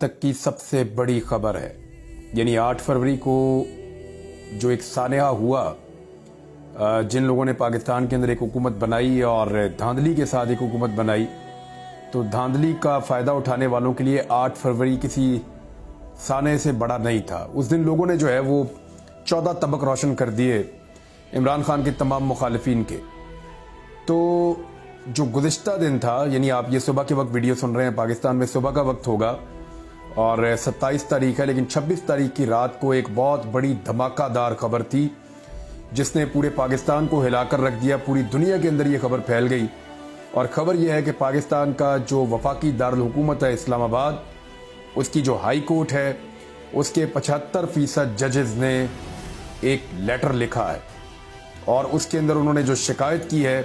तक की सबसे बड़ी खबर है। यानी 8 फरवरी को जो एक सानेहा हुआ, जिन लोगों ने पाकिस्तान के अंदर एक हुकूमत बनाई और धांधली के साथ एक हुकूमत बनाई, तो धांधली का फ़ायदा उठाने वालों के लिए 8 फरवरी किसी साने से बड़ा नहीं था। उस दिन लोगों ने जो है वो 14 तबक रोशन कर दिए इमरान खान के तमाम मुखालिफिन के। तो जो गुज़िश्ता दिन था, यानी आप ये सुबह के वक्त वीडियो सुन रहे हैं, पाकिस्तान में सुबह का वक्त होगा और 27 तारीख है, लेकिन 26 तारीख की रात को एक बहुत बड़ी धमाकादार खबर थी जिसने पूरे पाकिस्तान को हिलाकर रख दिया। पूरी दुनिया के अंदर ये खबर फैल गई और ख़बर यह है कि पाकिस्तान का जो वफाकी दारुल हुकूमत है इस्लामाबाद, उसकी जो हाई कोर्ट है, उसके 75% जजेस ने एक लेटर लिखा है और उसके अंदर उन्होंने जो शिकायत की है,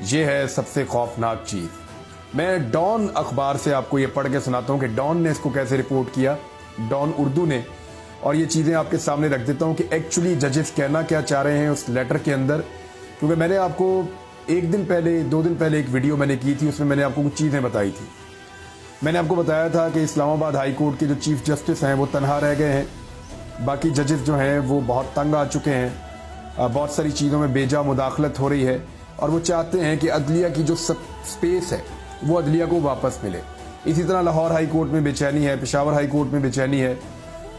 ये है सबसे खौफनाक चीज़। मैं डॉन अखबार से आपको ये पढ़ के सुनाता हूँ कि डॉन ने इसको कैसे रिपोर्ट किया, डॉन उर्दू ने, और ये चीज़ें आपके सामने रख देता हूँ कि एक्चुअली जजेस कहना क्या चाह रहे हैं उस लेटर के अंदर। क्योंकि मैंने आपको 1 दिन पहले 2 दिन पहले एक वीडियो मैंने की थी, उसमें मैंने आपको कुछ चीज़ें बताई थी। मैंने आपको बताया था कि इस्लामाबाद हाई कोर्ट के जो चीफ जस्टिस हैं वो तनहा रह गए हैं, बाकी जजेस जो हैं वो बहुत तंग आ चुके हैं, बहुत सारी चीज़ों में बेजा मुदाखलत हो रही है और वो चाहते हैं कि अदलिया की जो स्पेस है वो अदलिया को वापस मिले। इसी तरह लाहौर हाई कोर्ट में बेचैनी है, पेशावर हाई कोर्ट में बेचैनी है,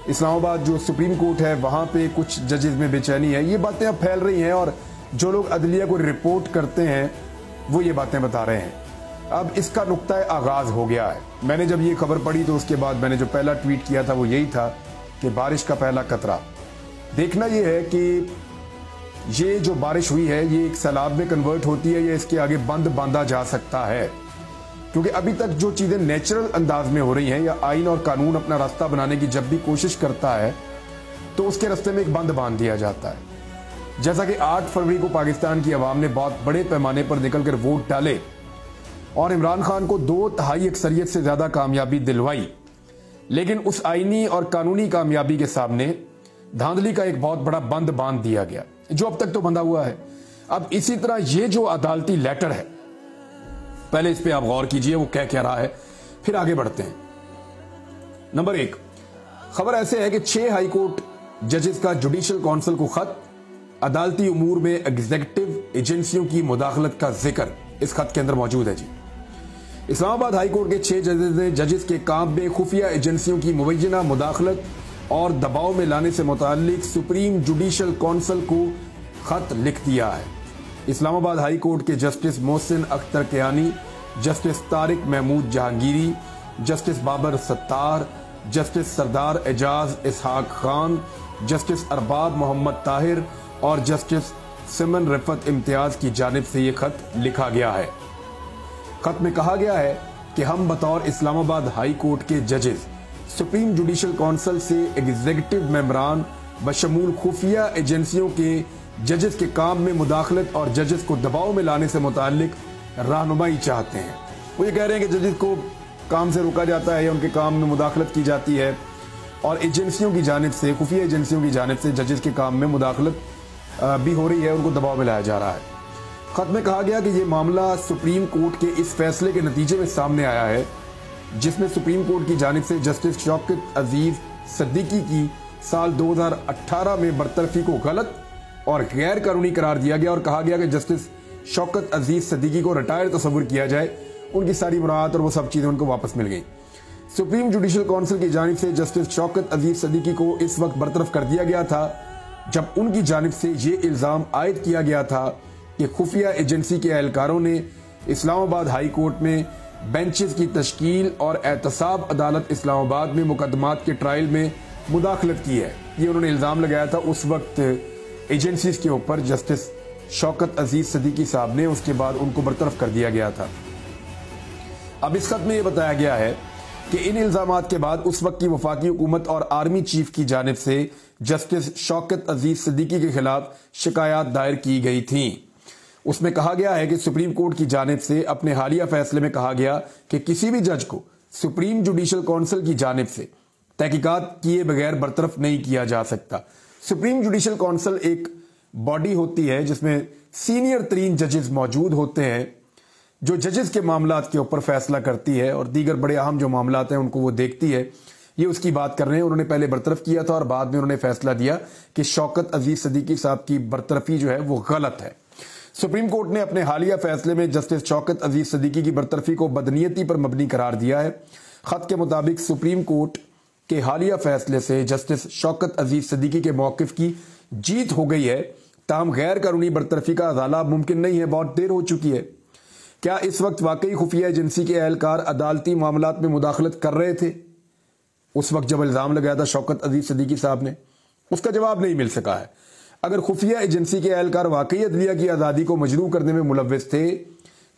इस्लामाबाद जो सुप्रीम कोर्ट है वहाँ पे कुछ जजेस में बेचैनी है। ये बातें अब फैल रही हैं और जो लोग अदलिया को रिपोर्ट करते हैं वो ये बातें बता रहे हैं। अब इसका नुक्ता आगाज़ हो गया है। मैंने जब ये खबर पढ़ी तो उसके बाद मैंने जो पहला ट्वीट किया था वो यही था कि बारिश का पहला कतरा। देखना ये है कि ये जो बारिश हुई है ये एक सैलाब में कन्वर्ट होती है या इसके आगे बंद बांधा जा सकता है। क्योंकि अभी तक जो चीज़ें नेचुरल अंदाज में हो रही हैं या आइन और कानून अपना रास्ता बनाने की जब भी कोशिश करता है तो उसके रास्ते में एक बंद बांध दिया जाता है। जैसा कि 8 फरवरी को पाकिस्तान की आवाम ने बहुत बड़े पैमाने पर निकल कर वोट डाले और इमरान खान को 2/3 अक्सरियत से ज़्यादा कामयाबी दिलवाई, लेकिन उस आइनी और कानूनी कामयाबी के सामने धांधली का एक बहुत बड़ा बंद बांध दिया गया जो अब तक तो बंधा हुआ है। अब इसी तरह ये जो अदालती लेटर है, पहले इस पे आप गौर कीजिए वो क्या रहा है, फिर आगे बढ़ते हैं। नंबर 1, खबर ऐसे है कि 6 हाई कोर्ट जजेस का जुडिशल काउंसिल को खत, अदालती उमूर में एग्जीक्यूटिव एजेंसियों की मुदाखलत का जिक्र इस खत के अंदर मौजूद है जी। इस्लामाबाद हाई कोर्ट के 6 जजेस ने जजेस के काम में खुफिया एजेंसियों की मुबैना मुदाखलत और दबाव में लाने से मुताल्लिक सुप्रीम जुडिशल काउंसिल को खत लिख दिया है। इस्लामाबाद हाई कोर्ट के justice Mohsin Akhtar Kiyani, justice Tariq Mahmood Jahangiri, justice Babar Sattar, justice Sardar Ejaz Ishaq Khan, justice Arbab Mohammad Tahir और जस्टिस सिमन रिफत इम्तियाज की जानिब से ये खत लिखा गया है। खत में कहा गया है कि हम बतौर इस्लामाबाद हाई कोर्ट के जजेस सुप्रीम जुडिशल काउंसिल से एग्जीक्यूटिव मेंबरान बशमूल खुफिया एजेंसियों के जजेस के काम में मुदाखलत और जजेस को दबाव में लाने से मुताल्लिक रहनुमाई चाहते हैं। वो ये कह रहे हैं कि जजेस को काम से रोका जाता है या उनके काम में मुदाखलत की जाती है और एजेंसियों की जानिब से, खुफिया एजेंसियों की जानिब से जजेस के काम में मुदाखलत भी हो रही है, उनको दबाव में लाया जा रहा है। खत में कहा गया कि ये मामला सुप्रीम कोर्ट के इस फैसले के नतीजे में सामने आया है जिसमें सुप्रीम कोर्ट की जानिब से जस्टिस शौकत अजीज सिद्दीकी की साल 2018 में बरतरफी को गलत और गैर कानूनी करार दिया गया और कहा गया कि जस्टिस शौकत अजीज सिद्दीकी को रिटायर तस्वुर किया जाए, उनकी सारी मुराद और वो सब चीज़ें उनको वापस मिल गई। सुप्रीम जुडिशल काउंसिल की जानिब से जस्टिस शौकत अजीज सिद्दीकी को इस वक्त बरतरफ कर दिया गया था जब उनकी जानिब से ये इल्ज़ाम आयद किया गया था कि खुफिया एजेंसी के एहलकारों ने इस्लामाबाद हाई कोर्ट में बेंचेस की तश्कील और एहतसाब अदालत इस्लामाबाद में मुकदमात के ट्रायल में मुदाखलत की है। ये उन्होंने इल्ज़ाम लगाया था उस वक्त एजेंसीज के ऊपर जस्टिस शौकत अजीज सिद्दीकी साहब ने, उसके बाद उनको बरतरफ कर दिया गया था। अब इस खत में यह बताया गया है कि इन इल्ज़ामात के बाद उस वक्त की वफाकी हुकूमत और आर्मी चीफ की जानिब से जस्टिस शौकत अजीज सिद्दीकी के खिलाफ शिकायत दायर की गई थी। उसमें कहा गया है कि सुप्रीम कोर्ट की जानिब से अपने हालिया फैसले में कहा गया कि किसी भी जज को सुप्रीम जुडिशल काउंसिल की जानिब से तहकीकात किए बगैर बरतरफ नहीं किया जा सकता। सुप्रीम जुडिशल काउंसिल एक बॉडी होती है जिसमें सीनियर तरीन जजेस मौजूद होते हैं जो जजेस के मामलात के ऊपर फैसला करती है और दीगर बड़े अहम जो मामलात हैं उनको वो देखती है। ये उसकी बात कर रहे हैं। उन्होंने पहले बरतरफ किया था और बाद में उन्होंने फैसला दिया कि शौकत अजीज सिद्दीकी साहब की बरतरफी जो है वो गलत है। सुप्रीम कोर्ट ने अपने हालिया फैसले में जस्टिस शौकत अजीज सिद्दीकी की बरतरफी को बदनीयती पर मबनी करार दिया है। खत के मुताबिक सुप्रीम कोर्ट के हालिया फैसले से जस्टिस शौकत अजीज सिद्दीकी के मौकिफ की जीत हो गई है। ताहम गैर कानूनी बरतरफी का अदाला मुमकिन नहीं है, बहुत देर हो चुकी है। क्या इस वक्त वाकई खुफिया एजेंसी के एहलकार अदालती मामलात में मुदाखलत कर रहे थे उस वक्त जब इल्जाम लगाया था शौकत अजीज सिद्दीकी साहब ने? उसका जवाब नहीं मिल सका है। अगर खुफिया एजेंसी के एहलकार वाकई अदलिया की आज़ादी को मजरू करने में मुलव्विस थे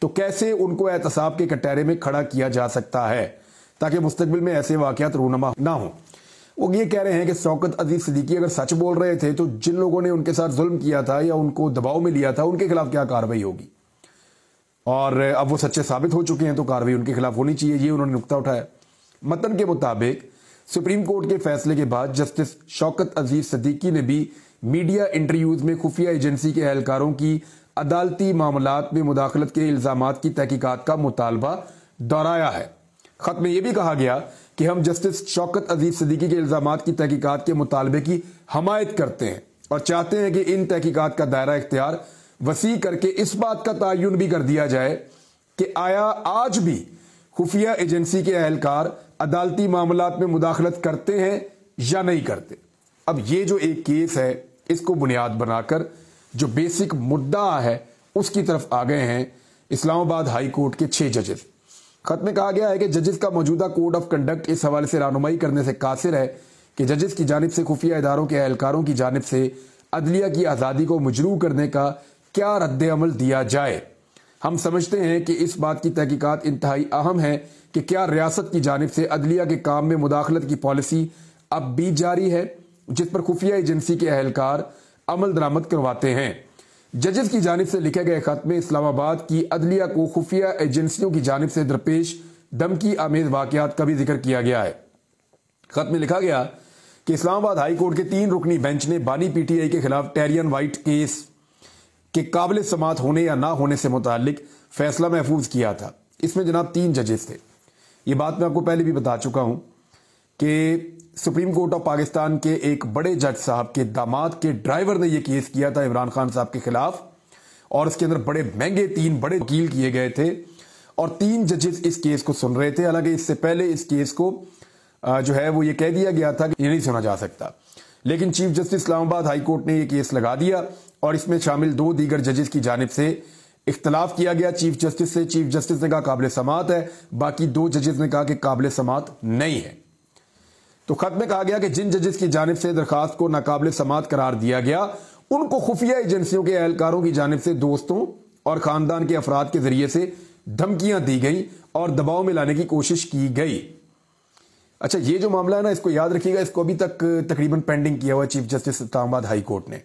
तो कैसे उनको एहतसाब के कटहरे में खड़ा किया जा सकता है ताकि मुस्तकबिल में ऐसे वाकयात रूनमा ना हो? वो ये कह रहे हैं कि शौकत अजीज सिद्दीकी अगर सच बोल रहे थे तो जिन लोगों ने उनके साथ जुल्म किया था या उनको दबाव में लिया था उनके खिलाफ क्या कार्रवाई होगी, और अब वो सच्चे साबित हो चुके हैं तो कार्रवाई उनके खिलाफ होनी चाहिए। ये उन्होंने नुक्ता उठाया। मतन के मुताबिक सुप्रीम कोर्ट के फैसले के बाद जस्टिस शौकत अजीज सिद्दीकी ने भी मीडिया इंटरव्यूज में खुफिया एजेंसी के एहलकारों की अदालती मामलात में मुदाखलत के इल्जामात की तहकीकात का मुतालबा दोहराया है। खत में यह भी कहा गया कि हम जस्टिस शौकत अजीज सिद्दीकी के इल्जामात की तहकीकात के मुतालबे की हमायत करते हैं और चाहते हैं कि इन तहकीकात का दायरा इख्तियार वसी करके इस बात का तयन भी कर दिया जाए कि आया आज भी खुफिया एजेंसी के एहलकार अदालती मामलात में मुदाखलत करते हैं या नहीं करते। अब ये जो एक केस है इसको बुनियाद बनाकर जो बेसिक मुद्दा है उसकी तरफ आ गए हैं इस्लामाबाद हाई कोर्ट के 6 जजेस। खत में कहा गया है कि जजेस का मौजूदा कोड ऑफ कंडक्ट इस हवाले से रहनुमाई करने से कासिर है कि जजेस की जानिब से खुफिया इदारों के एहलकारों की जानिब से अदलिया की आज़ादी को मजरू करने का क्या रद्द अमल दिया जाए। हम समझते हैं कि इस बात की तहकीकात इंतहाई अहम है कि क्या रियासत की जानिब से अदलिया के काम में मुदाखलत की पॉलिसी अब भी जारी है जिस पर खुफिया एजेंसी के एहलकार अमल दरामद करवाते हैं। जजेस की जानिब से लिखे गए खत में इस्लामाबाद की अदलिया को खुफिया एजेंसियों की जानिब से दरपेश धमकी आमेज वाकयात का भी जिक्र किया गया है। खत में लिखा गया कि इस्लामाबाद हाई कोर्ट के 3 रुकनी बेंच ने बानी पीटीआई के खिलाफ टेरियन वाइट केस के काबिल समात होने या ना होने से मुतालिक फैसला महफूज किया था। इसमें जनाब 3 जजेस थे। ये बात मैं आपको पहले भी बता चुका हूं कि सुप्रीम कोर्ट ऑफ पाकिस्तान के एक बड़े जज साहब के दामाद के ड्राइवर ने यह केस किया था इमरान खान साहब के खिलाफ और उसके अंदर बड़े महंगे 3 बड़े वकील किए गए थे और 3 जजेस इस केस को सुन रहे थे। हालांकि इससे पहले इस केस को जो है वो ये कह दिया गया था कि ये नहीं सुना जा सकता, लेकिन chief justice Islamabad high court ने यह केस लगा दिया और इसमें शामिल 2 दीगर जजेस की जानिब से इख्तलाफ किया गया चीफ जस्टिस से। चीफ जस्टिस ने कहा काबिल समात है, बाकी 2 जजेस ने कहा कि काबिल समात नहीं है। तो खत में कहा गया कि जिन जजेस की जानिब से दरखास्त को नाकाबिल समात करार दिया गया उनको खुफिया एजेंसियों के एहलकारों की जानिब से दोस्तों और खानदान के अफराद के जरिए से धमकियां दी गई और दबाव में लाने की कोशिश की गई। अच्छा, ये जो मामला है ना इसको याद रखिएगा, इसको अभी तक तकरीबन पेंडिंग किया हुआ chief justice Islamabad high court ने।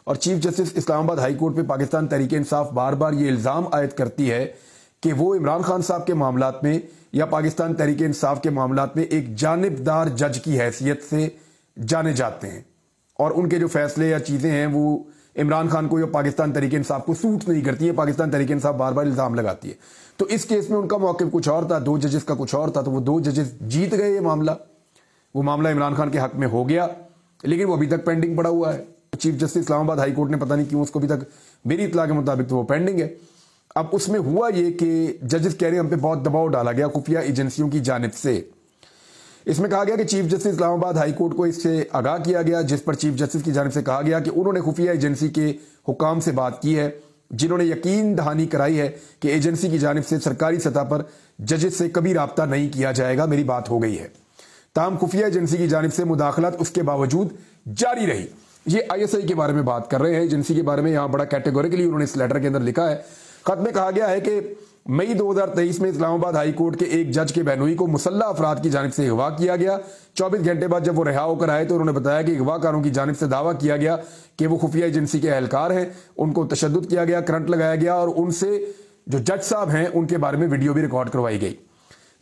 और chief justice Islamabad high court पे पाकिस्तान तहरीक इंसाफ बार बार ये इल्जाम आयद करती है कि वो इमरान खान साहब के मामलात में या पाकिस्तान तहरीक इंसाफ के मामलात में एक जानिबदार जज की हैसियत से जाने जाते हैं और उनके जो फैसले या चीजें हैं वो इमरान खान को या पाकिस्तान तहरीक इंसाफ को सूट नहीं करती है। पाकिस्तान तहरीक इंसाफ बार बार इल्जाम लगाती है। तो इस केस में उनका मौक़िफ़ कुछ और था, 2 जजेस का कुछ और था। तो वो 2 जजेस जीत गए ये मामला, वो मामला इमरान खान के हक में हो गया, लेकिन वो अभी तक पेंडिंग पड़ा हुआ है। Chief justice Islamabad high court ने पता नहीं क्यों उसको अभी तक, मेरी इत्तला के मुताबिक तो वो पेंडिंग है। अब उसमें हुआ ये कि जजेस कह रहे हैं हम पे बहुत दबाव डाला गया खुफिया एजेंसियों की जानिब से। इसमें कहा गया कि chief justice Islamabad high court को इससे आगाह किया गया, जिस पर चीफ जस्टिस की जानिब से कहा गया कि उन्होंने खुफिया एजेंसी के हुकाम से बात की है जिन्होंने यकीन दहानी कराई है कि एजेंसी की जानिब से सरकारी सतह पर जजेस से कभी राब्ता नहीं किया जाएगा। मेरी बात हो गई है। ताहम खुफिया एजेंसी की जानिब से मुदाखलत उसके बावजूद जारी रही। ये ISI के बारे में बात कर रहे हैं, एजेंसी के बारे में यहां बड़ा कैटेगोरिकली उन्होंने इस लेटर के अंदर लिखा है। खत में कहा गया है कि मई 2023 में इस्लामाबाद हाई कोर्ट के एक जज के बहनोई को मुसल्लह अफराद की जानिब से अगवा किया गया। 24 घंटे बाद जब वो रिहा होकर आए तो उन्होंने बताया कि अगवाकारों की जानिब से दावा किया गया कि वो खुफिया एजेंसी के एहलकार हैं, उनको तशद्दुद किया गया, करंट लगाया गया और उनसे जो जज साहब हैं उनके बारे में वीडियो भी रिकॉर्ड करवाई गई।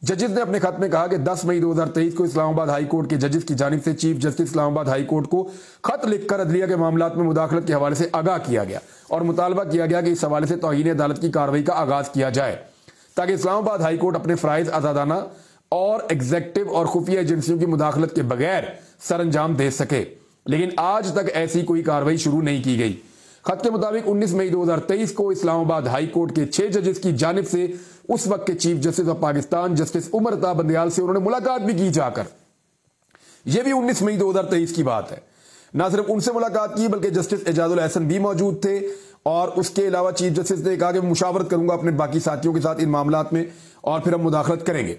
जजेस ने अपने खत में कहा कि 10 मई 2023 को इस्लामाबाद हाई कोर्ट के जजेस की जानिब से chief justice Islamabad high court को खत लिखकर अदलिया के मामलात में मुदाखलत के हवाले से आगाह किया गया और मुतालबा किया गया कि इस हवाले से तौहीन अदालत की कार्रवाई का आगाज किया जाए ताकि इस्लामाबाद हाई कोर्ट अपने फ़राइज़ आज़ादाना और एग्जेक्टिव और खुफिया एजेंसियों की मुदाखलत के बगैर सर अंजाम दे सके, लेकिन आज तक ऐसी कोई कार्रवाई शुरू नहीं की गई। खत के मुताबिक 19 मई 2023 को इस्लामाबाद हाई कोर्ट के 6 जजेस की जानिब से उस वक्त के chief justice of Pakistan justice Umar Ata Bandial से उन्होंने मुलाकात भी की जाकर। यह भी 19 मई 2023 की बात है। ना सिर्फ उनसे मुलाकात की बल्कि जस्टिस एजाजुल एहसन भी मौजूद थे और उसके अलावा चीफ जस्टिस ने कहा कि मैं मुशावरत करूंगा अपने बाकी साथियों के साथ इन मामलात में और फिर हम मुदाखलत करेंगे।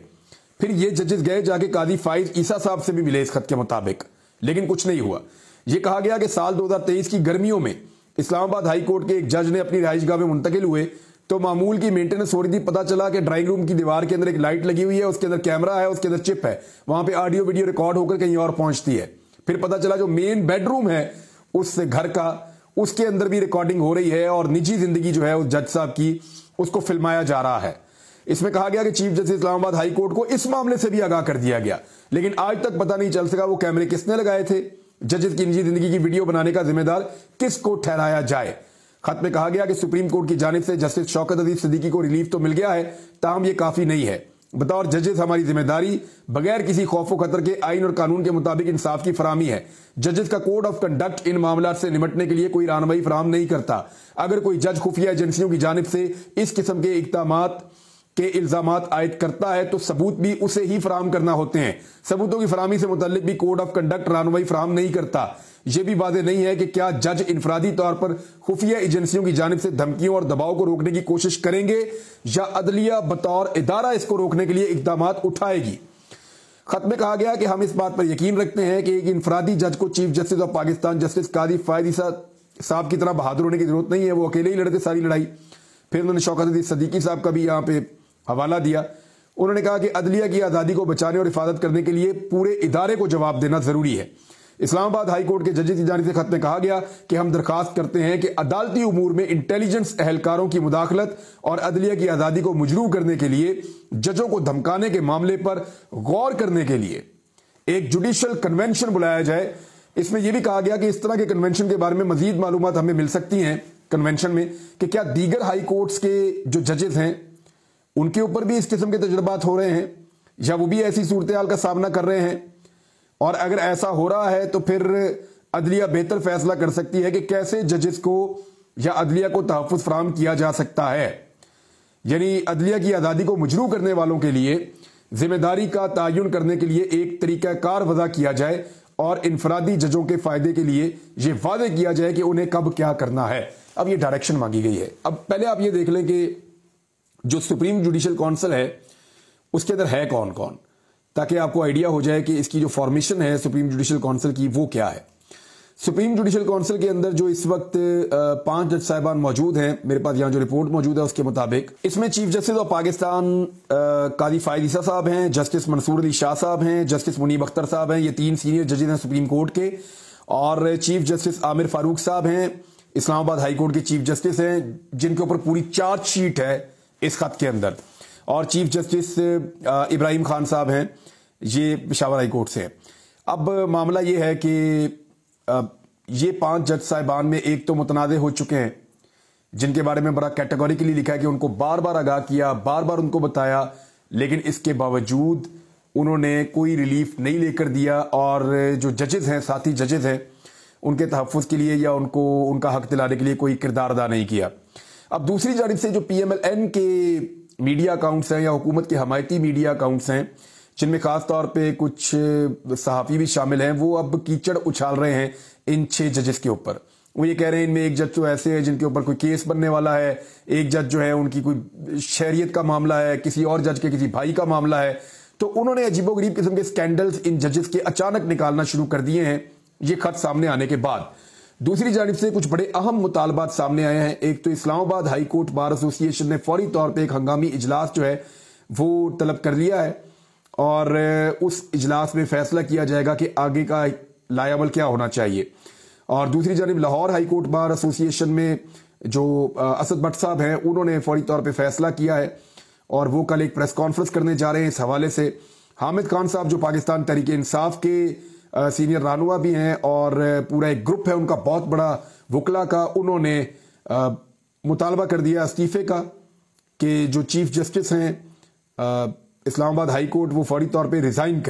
फिर ये जजेस गए जाके कादी फाइज ईसा साहब से भी मिले इस खत के मुताबिक, लेकिन कुछ नहीं हुआ। यह कहा गया कि साल 2023 की गर्मियों में इस्लामाबाद हाई कोर्ट के एक जज ने अपनी रिहाइशगाह में मुंतकिल हुए तो मामूल की मेंटेनेंस हो रही थी। पता चला कि ड्राइंग रूम की दीवार के अंदर एक लाइट लगी हुई है, उसके अंदर कैमरा है, उसके अंदर चिप है, वहां पे ऑडियो वीडियो रिकॉर्ड होकर कहीं और पहुंचती है। फिर पता चला जो मेन बेडरूम है उस घर का, उसके अंदर भी रिकॉर्डिंग हो रही है और निजी जिंदगी जो है उस जज साहब की उसको फिल्माया जा रहा है। इसमें कहा गया कि chief justice Islamabad high court को इस मामले से भी आगाह कर दिया गया, लेकिन आज तक पता नहीं चल सका वो कैमरे किसने लगाए थे। जजेस की निजी जिंदगी की वीडियो बनाने का जिम्मेदार किसको ठहराया जाए। खत में कहा गया कि सुप्रीम कोर्ट की जानिब से जस्टिस शौकत अजीज सिद्दीकी को रिलीफ तो मिल गया है, ताहम यह काफी नहीं है। बतौर जजेस हमारी जिम्मेदारी बगैर किसी खौफ खतर के आइन और कानून के मुताबिक इंसाफ की फरामी है। जजेस का कोड ऑफ कंडक्ट इन मामला से निपटने के लिए कोई रानवाई फराम नहीं करता। अगर कोई जज खुफिया एजेंसियों की जानिब से इस किस्म के इक़दामात के इल्जामात आयद करता है तो सबूत भी उसे ही फराम करना होते हैं। सबूतों की फरामी से मुतल्लिक भी कोड ऑफ कंडक्ट रानवाई फराम नहीं करता। यह भी वादे नहीं है कि क्या जज इनफरादी तौर पर खुफिया एजेंसियों की जानिब से धमकियों और दबाव को रोकने की कोशिश करेंगे या अदलिया बतौर इदारा इसको रोकने के लिए इकदामात उठाएगी। खत में कहा गया कि हम इस बात पर यकीन रखते हैं कि एक इनफरादी जज को chief justice of Pakistan justice Qazi Faez ईसा साहब की तरह बहादुर होने की जरूरत नहीं है, वो अकेले ही लड़ते सारी लड़ाई। फिर उन्होंने शौकत अजीज सिद्दीकी साहब का भी यहां पे हवाला दिया। उन्होंने कहा कि अदलिया की आजादी को बचाने और हिफाजत करने के लिए पूरे इदारे को जवाब देना जरूरी है। इस्लामाबाद हाई कोर्ट के जजेस की जानिब से खत में कहा गया कि हम दरखास्त करते हैं कि अदालती उमूर में इंटेलिजेंस एहलकारों की मुदाखलत और अदलिया की आजादी को मुजरू करने के लिए जजों को धमकाने के मामले पर गौर करने के लिए एक जुडिशल कन्वेंशन बुलाया जाए। इसमें यह भी कहा गया कि इस तरह के कन्वेंशन के बारे में मजीद मालूमात हमें मिल सकती हैं कन्वेंशन में कि क्या दीगर हाई कोर्ट्स के जो जजेस हैं उनके ऊपर भी इस किस्म के तजुर्बात हो रहे हैं या वो भी ऐसी सूरत हाल का सामना कर रहे हैं, और अगर ऐसा हो रहा है तो फिर अदलिया बेहतर फैसला कर सकती है कि कैसे जजेस को या अदलिया को तहफ़्फ़ुज़ फराहम किया जा सकता है। यानी अदलिया की आज़ादी को मुजरू करने वालों के लिए जिम्मेदारी का तयन करने के लिए एक तरीक़ाकार वज़ा किया जाए और इनफरादी जजों के फायदे के लिए यह वादे किया जाए कि उन्हें कब क्या करना है। अब यह डायरेक्शन मांगी गई है। अब पहले आप ये देख लें कि जो सुप्रीम जुडिशल काउंसिल है उसके अंदर है कौन कौन, ताकि आपको आइडिया हो जाए कि इसकी जो फॉर्मेशन है सुप्रीम जुडिशल काउंसिल की वो क्या है। सुप्रीम जुडिशल काउंसिल के अंदर जो इस वक्त 5 जज साहिबान मौजूद हैं, मेरे पास यहां जो रिपोर्ट मौजूद है उसके मुताबिक इसमें चीफ जस्टिस ऑफ पाकिस्तान कादी फायद ईसा साहब हैं, जस्टिस मंसूर अली शाह साहब हैं, जस्टिस मुनीब अख्तर साहब हैं। ये 3 सीनियर जजेस हैं सुप्रीम कोर्ट के, और चीफ जस्टिस आमिर फारूक साहब हैं इस्लामाबाद हाई कोर्ट के चीफ जस्टिस हैं, जिनके ऊपर पूरी चार्जशीट है इस खत के अंदर, और चीफ जस्टिस इब्राहिम खान साहब हैं, ये पेशावर हाई कोर्ट से हैं। अब मामला ये है कि ये 5 जज साहिबान में एक तो मुतनाज़े हो चुके हैं, जिनके बारे में बड़ा कैटेगोरिकली लिखा है कि उनको बार बार आगाह किया, बार बार उनको बताया, लेकिन इसके बावजूद उन्होंने कोई रिलीफ नहीं लेकर दिया, और जो जजेस हैं, साथी जजेस हैं, उनके तहफ़्फ़ुज़ के लिए या उनको उनका हक दिलाने के लिए कोई किरदार अदा नहीं किया। अब दूसरी जानिब से जो PMLN के मीडिया अकाउंट्स हैं या हुकूमत के हमायती मीडिया अकाउंट्स हैं, जिनमें खास तौर पे कुछ सहाफ़ी भी शामिल हैं, वो अब कीचड़ उछाल रहे हैं इन 6 जजेस के ऊपर। वो ये कह रहे हैं इनमें एक जज तो ऐसे है जिनके ऊपर कोई केस बनने वाला है, एक जज जो है उनकी कोई शहरियत का मामला है, किसी और जज के किसी भाई का मामला है। तो उन्होंने अजीबोगरीब किस्म के स्कैंडल्स इन जजेस के अचानक निकालना शुरू कर दिए हैं ये खत सामने आने के बाद। दूसरी जानिब से कुछ बड़े अहम मुतालबात सामने आए हैं। एक तो Islamabad high court bar association ने फौरी तौर पर एक हंगामी इजलास जो है वो तलब कर लिया है, और उस इजलास में फैसला किया जाएगा कि आगे का लायामल क्या होना चाहिए। और दूसरी जानिब Lahore high court bar association में जो असद भट्ट साहब हैं, उन्होंने फौरी तौर पे फैसला किया है और वो कल एक प्रेस कॉन्फ्रेंस करने जा रहे हैं इस हवाले से। हामिद खान साहब जो पाकिस्तान तहरीक इंसाफ के सीनियर रहनुमा भी हैं और पूरा एक ग्रुप है उनका बहुत बड़ा वकला का, उन्होंने मुतालबा कर दिया इस्तीफे का कि जो चीफ जस्टिस हैं इस्लामाबाद हाई कोर्ट वो फौरी तौर पे रिजाइन